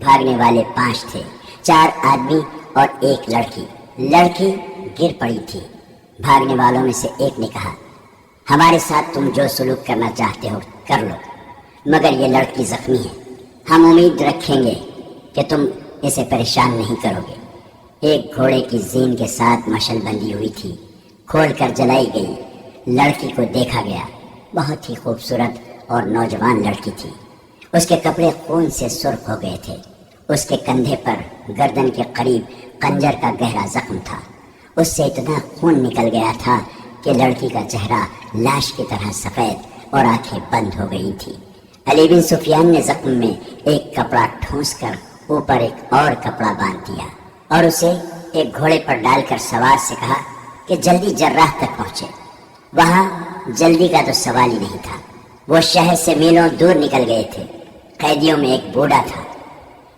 بھاگنے والے 5 تھے، 4 آدمی اور 1 لڑکی۔ لڑکی گر پڑی تھی۔ بھاگنے والوں میں سے ایک نے کہا، ہمارے ساتھ تم جو سلوک کرنا چاہتے ہو کر لو، مگر یہ لڑکی زخمی ہے، ہم امید رکھیں گے کہ تم اسے پریشان نہیں کرو گے۔ ایک گھوڑے کی زین کے ساتھ مشل بندی ہوئی تھی، کھول کر جلائی گئی۔ لڑکی کو دیکھا گیا، بہت ہی خوبصورت اور نوجوان لڑکی تھی۔ اس کے کپڑے خون سے سرخ ہو گئے تھے۔ اس کے کندھے پر گردن کے قریب خنجر کا گہرا زخم تھا۔ اس سے اتنا خون نکل گیا تھا کہ لڑکی کا چہرہ لاش کی طرح سفید اور آنکھیں بند ہو گئی تھی۔ علی بن سفیان نے زخم میں ایک کپڑا ٹھونس کر اوپر ایک اور کپڑا باندھ دیا اور اسے ایک گھوڑے پر ڈال کر سوار سے کہا کہ جلدی جراح تک پہنچے۔ وہاں جلدی کا تو سوال ہی نہیں تھا، وہ شہر سے میلوں دور نکل گئے تھے۔ قیدیوں میں ایک بوڑھا تھا۔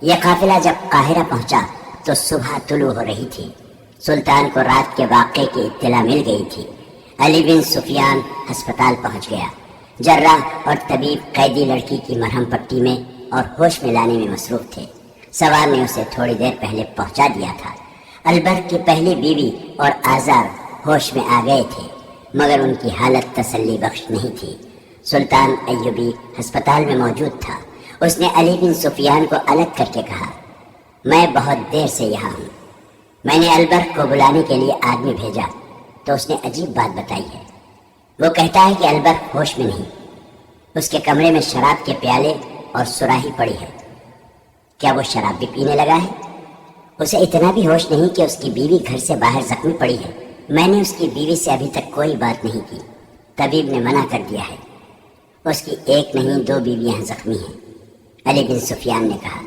یہ قافلہ جب قاہرہ پہنچا تو صبح طلوع ہو رہی تھی۔ سلطان کو رات کے واقعے کی اطلاع مل گئی تھی۔ علی بن سفیان ہسپتال پہنچ گیا۔ جراح اور طبیب قیدی لڑکی کی مرہم پٹی میں اور ہوش میں لانے میں مصروف تھے۔ سوار نے اسے تھوڑی دیر پہلے پہنچا دیا تھا۔ البرق کی پہلی بیوی اور آزار ہوش میں آ گئے تھے، مگر ان کی حالت تسلی بخش نہیں تھی۔ سلطان ایوبی ہسپتال میں موجود تھا۔ اس نے علی بن سفیان کو الگ کر کے کہا، میں بہت دیر سے یہاں ہوں۔ میں نے البرق کو بلانے کے لیے آدمی بھیجا تو اس نے عجیب بات بتائی ہے۔ وہ کہتا ہے کہ البرق ہوش میں نہیں، اس کے کمرے میں شراب کے پیالے اور سراہی پڑی ہے۔ کیا وہ شراب بھی پینے لگا ہے؟ اسے اتنا بھی ہوش نہیں کہ اس کی بیوی گھر سے باہر زخمی پڑی ہے۔ میں نے اس کی بیوی سے ابھی تک کوئی بات نہیں کی، طبیب نے منع کر دیا ہے۔ اس کی 1 نہیں 2 بیویاں زخمی ہیں۔ علی بن سفیان نے کہا،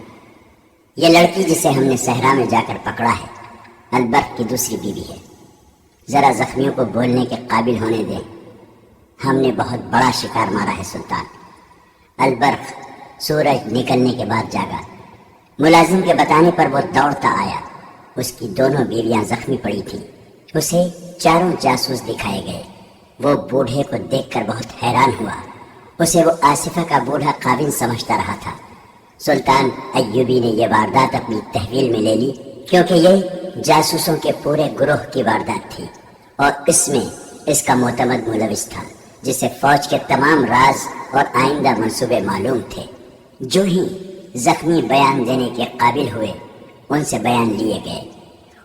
یہ لڑکی جسے ہم نے صحرا میں جا کر پکڑا ہے البرق کی دوسری بیوی ہے۔ ذرا زخمیوں کو بولنے کے قابل ہونے دیں۔ ہم نے بہت بڑا شکار مارا ہے سلطان۔ البرق سورج نکلنے کے بعد جاگا۔ ملازم کے بتانے پر وہ دوڑتا آیا۔ اس کی دونوں بیویاں زخمی پڑی تھیں۔ اسے 4 جاسوس دکھائے گئے۔ وہ بوڑھے کو دیکھ کر بہت حیران ہوا۔ اسے وہ آصفہ کا بوڑھا خاوند سمجھتا رہا تھا۔ سلطان ایوبی نے یہ واردات اپنی تحویل میں لے لی، کیونکہ یہ جاسوسوں کے پورے گروہ کی واردات تھی اور اس میں اس کا معتمد ملوث تھا، جسے فوج کے تمام راز اور آئندہ منصوبے معلوم تھے۔ جو ہی زخمی بیان دینے کے قابل ہوئے، ان سے بیان لیے گئے۔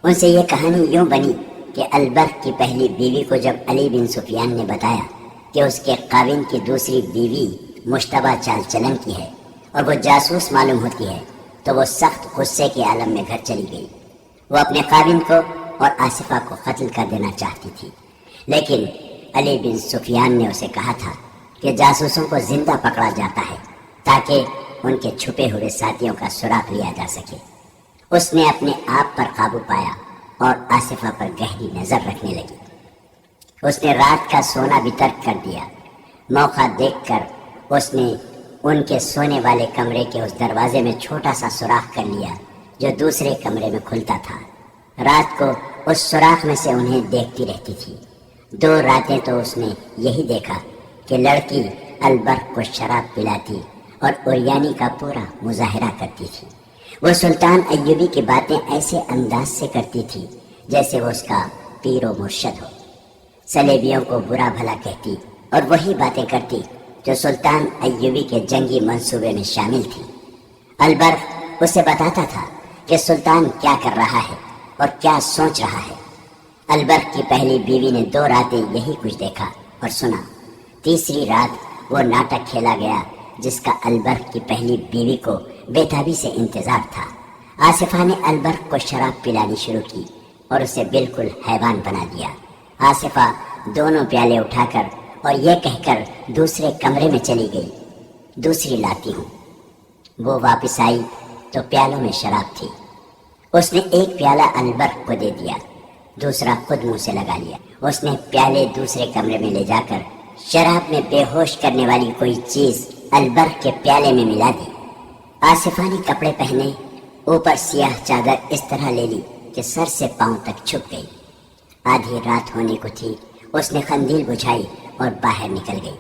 ان سے یہ کہانی یوں بنی کہ البرق کی پہلی بیوی کو جب علی بن سفیان نے بتایا کہ اس کے خاوند کی دوسری بیوی مشتبہ چال چلن کی ہے اور وہ جاسوس معلوم ہوتی ہے، تو وہ سخت غصے کے عالم میں گھر چلی گئی۔ وہ اپنے خاوند کو اور آصفہ کو قتل کر دینا چاہتی تھی، لیکن علی بن سفیان نے اسے کہا تھا کہ جاسوسوں کو زندہ پکڑا جاتا ہے تاکہ ان کے چھپے ہوئے ساتھیوں کا سراغ لیا جا سکے۔ اس نے اپنے آپ پر قابو پایا اور آصفہ پر گہری نظر رکھنے لگی۔ اس نے رات کا سونا بھی ترک کر دیا۔ موقع دیکھ کر اس نے ان کے سونے والے کمرے کے اس دروازے میں چھوٹا سا سوراخ کر لیا جو دوسرے کمرے میں کھلتا تھا۔ رات کو اس سوراخ میں سے انہیں دیکھتی رہتی تھی۔ 2 راتیں تو اس نے یہی دیکھا کہ لڑکی البرق کو شراب پلاتی اور اوریانی کا پورا مظاہرہ کرتی تھی۔ وہ سلطان ایوبی کی باتیں ایسے انداز سے کرتی تھی جیسے وہ اس کا پیر و مرشد ہو۔ سلیبیوں کو برا بھلا کہتی اور وہی باتیں کرتی جو سلطان ایوبی کے جنگی منصوبے میں شامل تھی۔ البرق اسے بتاتا تھا کہ سلطان کیا کر رہا ہے اور کیا سوچ رہا ہے۔ البرق کی پہلی بیوی نے 2 راتیں یہی کچھ دیکھا اور سنا۔ تیسری رات وہ ناٹک کھیلا گیا جس کا البرق کی پہلی بیوی کو بےتابی سے انتظار تھا۔ آصفہ نے البرق کو شراب پلانی شروع کی اور اسے بالکل حیوان بنا دیا۔ آصفہ دونوں پیالے اٹھا کر اور یہ کہہ کر دوسرے کمرے میں چلی گئی، دوسری لاتی ہوں۔ وہ واپس آئی تو پیالوں میں شراب تھی۔ اس نے ایک پیالہ البرق کو دے دیا، دوسرا خود منہ سے لگا لیا۔ اس نے پیالے دوسرے کمرے میں لے جا کر شراب میں بے ہوش کرنے والی کوئی چیز البرق کے پیالے میں ملا دی۔ آصفہ نے کپڑے پہنے، اوپر سیاہ چادر اس طرح لے لی کہ سر سے پاؤں تک چھپ گئی۔ آدھی رات ہونے کو تھی۔ اس نے قندیل بجھائی اور باہر نکل گئی۔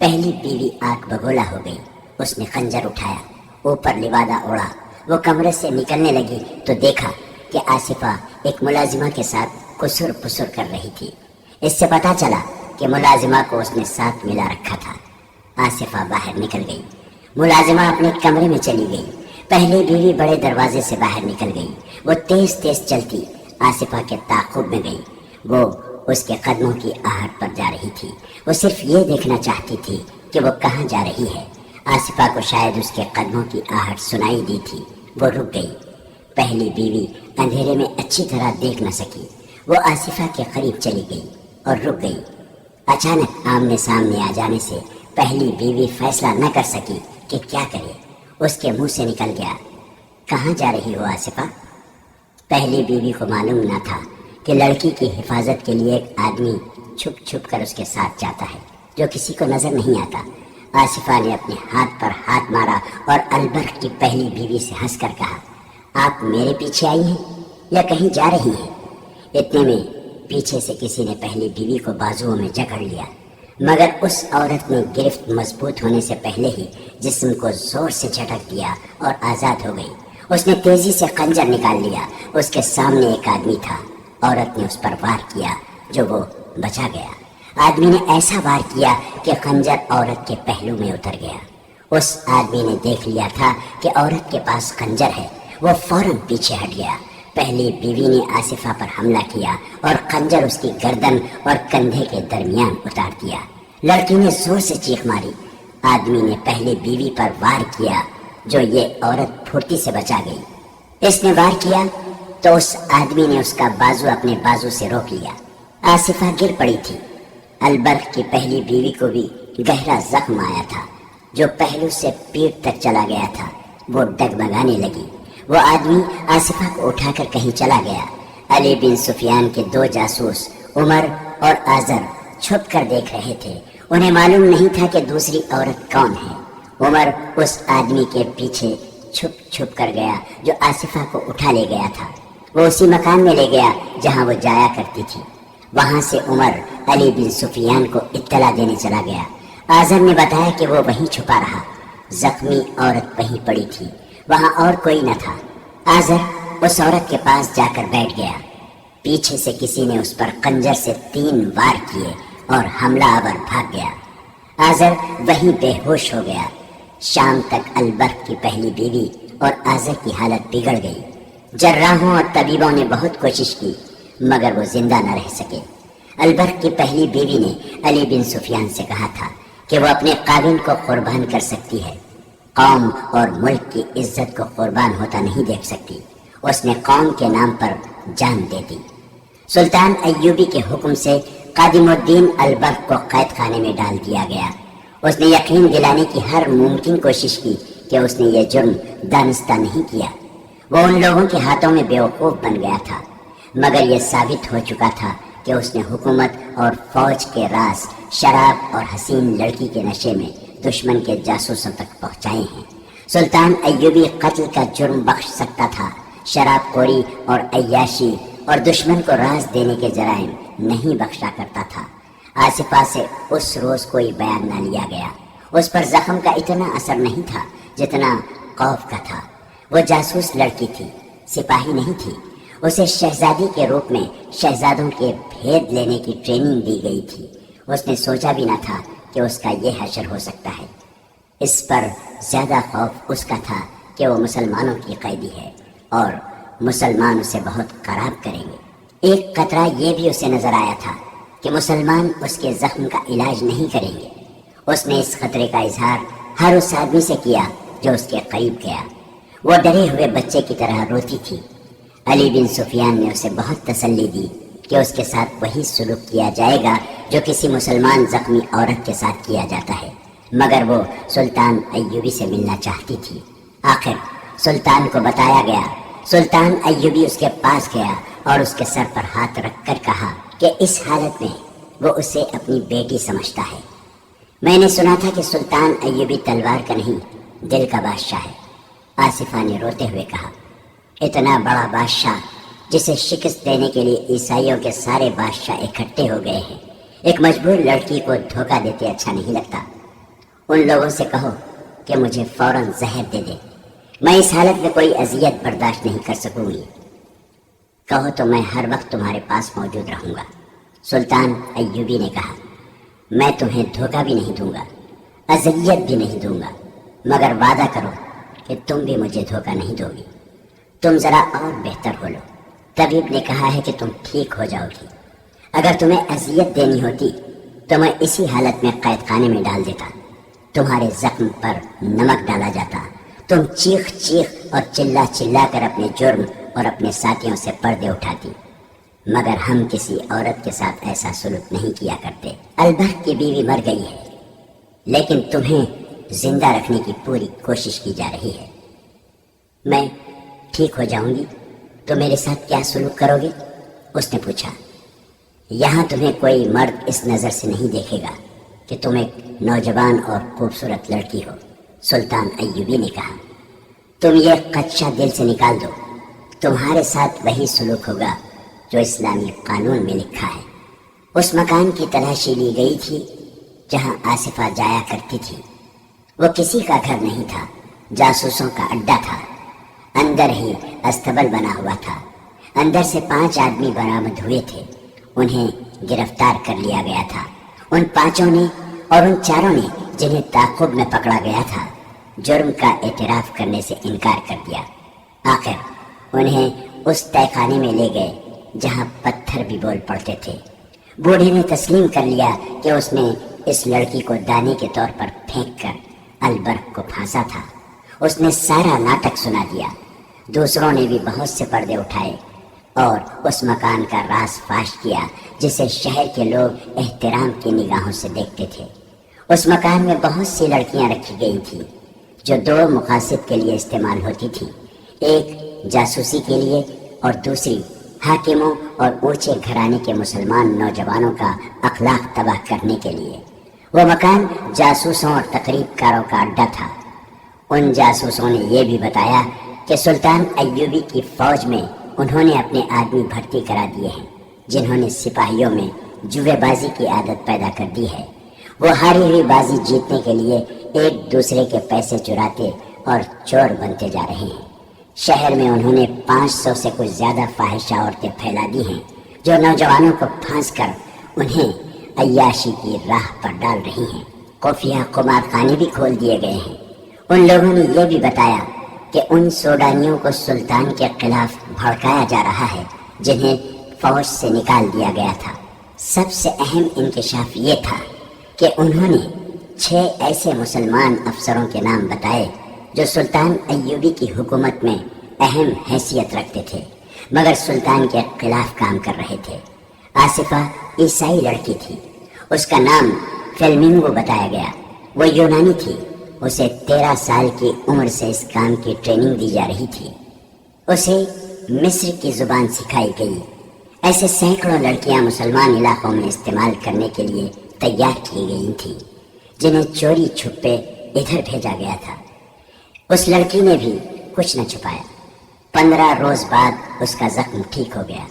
پہلی بیوی آگ بگولا ہو گئی۔ اس نے خنجر اٹھایا، اوپر لبادہ اوڑا وہ کمرے سے نکلنے لگی تو دیکھا کہ آصفہ ایک ملازمہ کے ساتھ قصر پسر کر رہی تھی۔ اس سے پتا چلا کہ ملازمہ کو اس نے ساتھ ملا رکھا تھا۔ آصفہ باہر نکل گئی۔ ملازمہ اپنے کمرے میں چلی گئی۔ پہلی بیوی بڑے دروازے سے باہر نکل گئی۔ وہ تیز تیز چلتی آصفہ کے تعاقب میں گئی۔ وہ اس کے قدموں کی آہٹ پر جا رہی تھی۔ وہ صرف یہ دیکھنا چاہتی تھی کہ وہ کہاں جا رہی ہے۔ آصفہ کو شاید اس کے قدموں کی آہٹ سنائی دی تھی۔ وہ رک گئی۔ پہلی بیوی اندھیرے میں اچھی طرح دیکھ نہ سکی۔ وہ آصفہ کے قریب چلی گئی اور رک گئی۔ اچانک آمنے سامنے آ جانے سے پہلی بیوی فیصلہ نہ کر سکی کہ کیا کرے۔ اس کے منہ سے نکل گیا، کہاں جا رہی ہو آصفہ؟ پہلی بیوی کو معلوم نہ تھا کہ لڑکی کی حفاظت کے لیے ایک آدمی چھپ چھپ کر اس کے ساتھ جاتا ہے جو کسی کو نظر نہیں آتا۔ آصفہ نے اپنے ہاتھ پر ہاتھ مارا اور البرق کی پہلی بیوی سے ہنس کر کہا، آپ میرے پیچھے آئی ہیں یا کہیں جا رہی ہیں؟ اتنے میں پیچھے سے کسی نے پہلی بیوی کو بازوؤں میں جکڑ لیا، مگر اس عورت نے گرفت مضبوط ہونے سے پہلے ہی جسم کو زور سے جھٹک دیا اور آزاد ہو گئی۔ اس نے تیزی سے خنجر نکال لیا۔ اس کے سامنے ایک آدمی تھا۔ عورت نے اس پر وار کیا جو وہ بچا گیا۔ آدمی نے ایسا وار کیا کہ خنجر عورت کے پہلو میں اتر گیا۔ اس آدمی نے دیکھ لیا تھا کہ عورت کے پاس خنجر ہے۔ وہ فوراً پیچھے ہٹ گیا۔ پہلی بیوی نے آصفہ پر حملہ کیا اور خنجر اس کی گردن اور کندھے کے درمیان اتار دیا۔ لڑکی نے زور سے چیخ ماری۔ آدمی نے پہلی بیوی پر وار کیا جو یہ عورت پھرتی سے بچا گئی۔ اس نے وار کیا تو اس آدمی نے اس کا بازو اپنے بازو سے روک لیا۔ آصفہ گر پڑی تھی۔ البرق کی پہلی بیوی کو بھی گہرا زخم آیا تھا جو پہلو سے پیٹھ تک چلا گیا تھا۔ وہ ڈگمگانے لگی۔ وہ آدمی آصفہ کو اٹھا کر کہیں چلا گیا۔ علی بن سفیان کے دو جاسوس عمر اور آذر چھپ کر دیکھ رہے تھے۔ انہیں معلوم نہیں تھا کہ دوسری عورت کون ہے۔ عمر اس آدمی کے پیچھے چھپ چھپ کر گیا جو آصفہ کو اٹھا لے گیا تھا۔ وہ اسی مکان میں لے گیا جہاں وہ جایا کرتی تھی۔ وہاں سے عمر علی بن سفیان کو اطلاع دینے چلا گیا۔ آذر نے بتایا کہ وہ وہیں چھپا رہا۔ زخمی عورت وہیں پڑی تھی، وہاں اور کوئی نہ تھا۔ آذر اس عورت کے پاس جا کر بیٹھ گیا۔ پیچھے سے کسی نے اس پر خنجر سے 3 وار کیے اور حملہ آور بھاگ گیا۔ آذر وہیں بے ہوش ہو گیا۔ شام تک البرق کی پہلی بیوی اور آذر کی حالت بگڑ گئی۔ جراحوں اور طبیبوں نے بہت کوشش کی مگر وہ زندہ نہ رہ سکے۔ البرق کی پہلی بیوی نے علی بن سفیان سے کہا تھا کہ وہ اپنے قابل کو قربان کر سکتی ہے، قوم اور ملک کی عزت کو قربان ہوتا نہیں دیکھ سکتی۔ اس نے قوم کے نام پر جان دے دی۔ سلطان ایوبی کے حکم سے قادم الدین البرق کو قید خانے میں ڈال دیا گیا۔ اس نے یقین دلانے کی ہر ممکن کوشش کی کہ اس نے یہ جرم دانستہ نہیں کیا۔ وہ ان لوگوں کے ہاتھوں میں بیوقوف بن گیا تھا، مگر یہ ثابت ہو چکا تھا کہ اس نے حکومت اور فوج کے راز شراب اور حسین لڑکی کے نشے میں دشمن کے جاسوسوں تک پہنچائے ہیں۔ سلطان ایوبی قتل کا جرم بخش سکتا تھا، شراب خوری اور عیاشی اور دشمن کو راز دینے کے جرائم نہیں بخشا کرتا تھا۔ آصفہ سے اس روز کوئی بیان نہ لیا گیا۔ اس پر زخم کا اتنا اثر نہیں تھا جتنا خوف کا تھا۔ وہ جاسوس لڑکی تھی، سپاہی نہیں تھی۔ اسے شہزادی کے روپ میں شہزادوں کے بھید لینے کی ٹریننگ دی گئی تھی۔ اس نے سوچا بھی نہ تھا کہ اس کا یہ حشر ہو سکتا ہے۔ اس پر زیادہ خوف اس کا تھا کہ وہ مسلمانوں کی قیدی ہے اور مسلمان اسے بہت خراب کریں گے۔ ایک قطرہ یہ بھی اسے نظر آیا تھا کہ مسلمان اس کے زخم کا علاج نہیں کریں گے۔ اس نے اس خطرے کا اظہار ہر اس آدمی سے کیا جو اس کے قریب گیا۔ وہ ڈرے ہوئے بچے کی طرح روتی تھی۔ علی بن سفیان نے اسے بہت تسلی دی کہ اس کے ساتھ وہی سلوک کیا جائے گا جو کسی مسلمان زخمی عورت کے ساتھ کیا جاتا ہے، مگر وہ سلطان ایوبی سے ملنا چاہتی تھی۔ آخر سلطان کو بتایا گیا۔ سلطان ایوبی اس کے پاس گیا اور اس کے سر پر ہاتھ رکھ کر کہا کہ اس حالت میں وہ اسے اپنی بیٹی سمجھتا ہے۔ میں نے سنا تھا کہ سلطان ایوبی تلوار کا نہیں دل کا بادشاہ ہے۔ آصفہ نے روتے ہوئے کہا، اتنا بڑا بادشاہ جسے شکست دینے کے لیے عیسائیوں کے سارے بادشاہ اکٹھے ہو گئے ہیں، ایک مجبور لڑکی کو دھوکہ دیتے اچھا نہیں لگتا۔ ان لوگوں سے کہو کہ مجھے فوراً زہر دے دے۔ میں اس حالت میں کوئی اذیت برداشت نہیں کر سکوں گی۔ کہو تو میں ہر وقت تمہارے پاس موجود رہوں گا۔ سلطان ایوبی نے کہا، میں تمہیں دھوکہ بھی نہیں دوں گا، اذیت بھی نہیں دوں گا، مگر وعدہ کرو کہ تم بھی مجھے دھوکہ نہیں دو گی۔ تم ذرا اور بہتر ہو لو۔ طبیب نے کہا ہے کہ تم ٹھیک ہو جاؤ گی۔ اگر تمہیں اذیت دینی ہوتی تو میں اسی حالت میں قید خانے میں ڈال دیتا، تمہارے زخم پر نمک ڈالا جاتا، تم چیخ چیخ اور چلا چلا کر اپنے جرم اور اپنے ساتھیوں سے پردے اٹھاتی، مگر ہم کسی عورت کے ساتھ ایسا سلوک نہیں کیا کرتے۔ البرق کی بیوی مر گئی ہے، لیکن تمہیں زندہ رکھنے کی پوری کوشش کی جا رہی ہے۔ میں ٹھیک ہو جاؤں گی تو میرے ساتھ کیا سلوک کرو گے؟ اس نے پوچھا۔ یہاں تمہیں کوئی مرد اس نظر سے نہیں دیکھے گا کہ تم ایک نوجوان اور خوبصورت لڑکی ہو، سلطان ایوبی نے کہا۔ تم یہ خدشہ دل سے نکال دو، تمہارے ساتھ وہی سلوک ہوگا جو اسلامی قانون میں لکھا ہے۔ اس مکان کی تلاشی لی گئی تھی جہاں آصفہ جایا کرتی تھی۔ وہ کسی کا گھر نہیں تھا، جاسوسوں کا اڈا تھا۔ اندر ہی استبل بنا ہوا تھا۔ اندر سے 5 آدمی برآمد ہوئے تھے، انہیں گرفتار کر لیا گیا تھا۔ ان 5 نے اور ان 4 نے جنہیں تعاقب میں پکڑا گیا تھا، جرم کا اعتراف کرنے سے انکار کر دیا۔ آخر انہیں اس تہہ خانے میں لے گئے جہاں پتھر بھی بول پڑتے تھے۔ بوڑھے نے تسلیم کر لیا کہ اس نے اس لڑکی کو دانے کے طور پر پھینک کر البرق کو پھانسا تھا۔ اس نے سارا ناٹک سنا دیا۔ دوسروں نے بھی بہت سے پردے اٹھائے اور اس مکان کا راز فاش کیا جسے شہر کے لوگ احترام کی نگاہوں سے دیکھتے تھے۔ اس مکان میں بہت سی لڑکیاں رکھی گئی تھیں جو 2 مقاصد کے لیے استعمال ہوتی تھیں، ایک جاسوسی کے لیے اور دوسری حاکموں اور اونچے گھرانے کے مسلمان نوجوانوں کا اخلاق تباہ کرنے کے لیے۔ وہ مکان جاسوسوں اور تقریب کاروں کا اڈا تھا۔ ان جاسوسوں نے یہ بھی بتایا کہ سلطان ایوبی کی فوج میں انہوں نے اپنے آدمی بھرتی کرا دیے ہیں جنہوں نے سپاہیوں میں جوے بازی کی عادت پیدا کر دی ہے۔ وہ ہاری ہوئی بازی جیتنے کے لیے ایک دوسرے کے پیسے چراتے اور چور بنتے جا رہے ہیں۔ شہر میں انہوں نے 500 سے کچھ زیادہ فاحشہ عورتیں پھیلا دی ہیں جو نوجوانوں کو پھانس کر انہیں عیاشی کی راہ پر ڈال رہی ہیں۔ خفیہ قمار خانے بھی کھول دیے گئے ہیں۔ ان لوگوں نے یہ بھی بتایا کہ ان سوڈانیوں کو سلطان کے خلاف بھڑکایا جا رہا ہے جنہیں فوج سے نکال دیا گیا تھا۔ سب سے اہم انکشاف یہ تھا کہ انہوں نے 6 ایسے مسلمان افسروں کے نام بتائے جو سلطان ایوبی کی حکومت میں اہم حیثیت رکھتے تھے مگر سلطان کے خلاف کام کر رہے تھے۔ آصفہ عیسائی لڑکی تھی، اس کا نام فلیمنگو بتایا گیا۔ وہ یونانی تھی، اسے 13 سال کی عمر سے اس کام کی ٹریننگ دی جا رہی تھی۔ اسے مصر کی زبان سکھائی گئی۔ ایسے سینکڑوں لڑکیاں مسلمان علاقوں میں استعمال کرنے کے لیے تیار کی گئی تھیں جنہیں چوری چھپے ادھر بھیجا گیا تھا۔ اس لڑکی نے بھی کچھ نہ چھپایا۔ 15 روز بعد اس کا زخم ٹھیک ہو گیا۔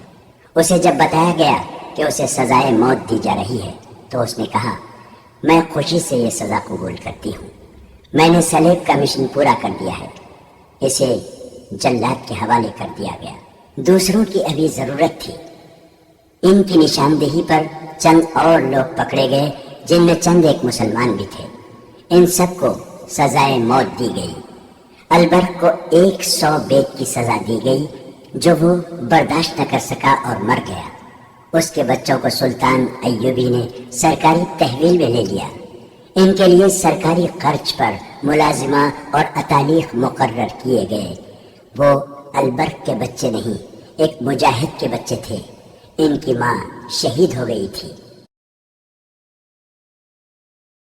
اسے جب بتایا گیا کہ اسے سزائے موت دی جا رہی ہے تو اس نے کہا، میں خوشی سے یہ سزا قبول کرتی ہوں۔ میں نے سلیب کا مشن پورا کر دیا ہے۔ اسے جلاد کے حوالے کر دیا گیا۔ دوسروں کی ابھی ضرورت تھی۔ ان کی نشاندہی پر چند اور لوگ پکڑے گئے جن میں چند ایک مسلمان بھی تھے۔ ان سب کو سزائے موت دی گئی۔ البرق کو 100 بیت کی سزا دی گئی جو وہ برداشت نہ کر سکا اور مر گیا۔ اس کے بچوں کو سلطان ایوبی نے سرکاری تحویل میں لے لیا۔ ان کے لیے سرکاری خرچ پر ملازمہ اور اتالیق مقرر کیے گئے۔ وہ البرق کے بچے نہیں، ایک مجاہد کے بچے تھے۔ ان کی ماں شہید ہو گئی تھی۔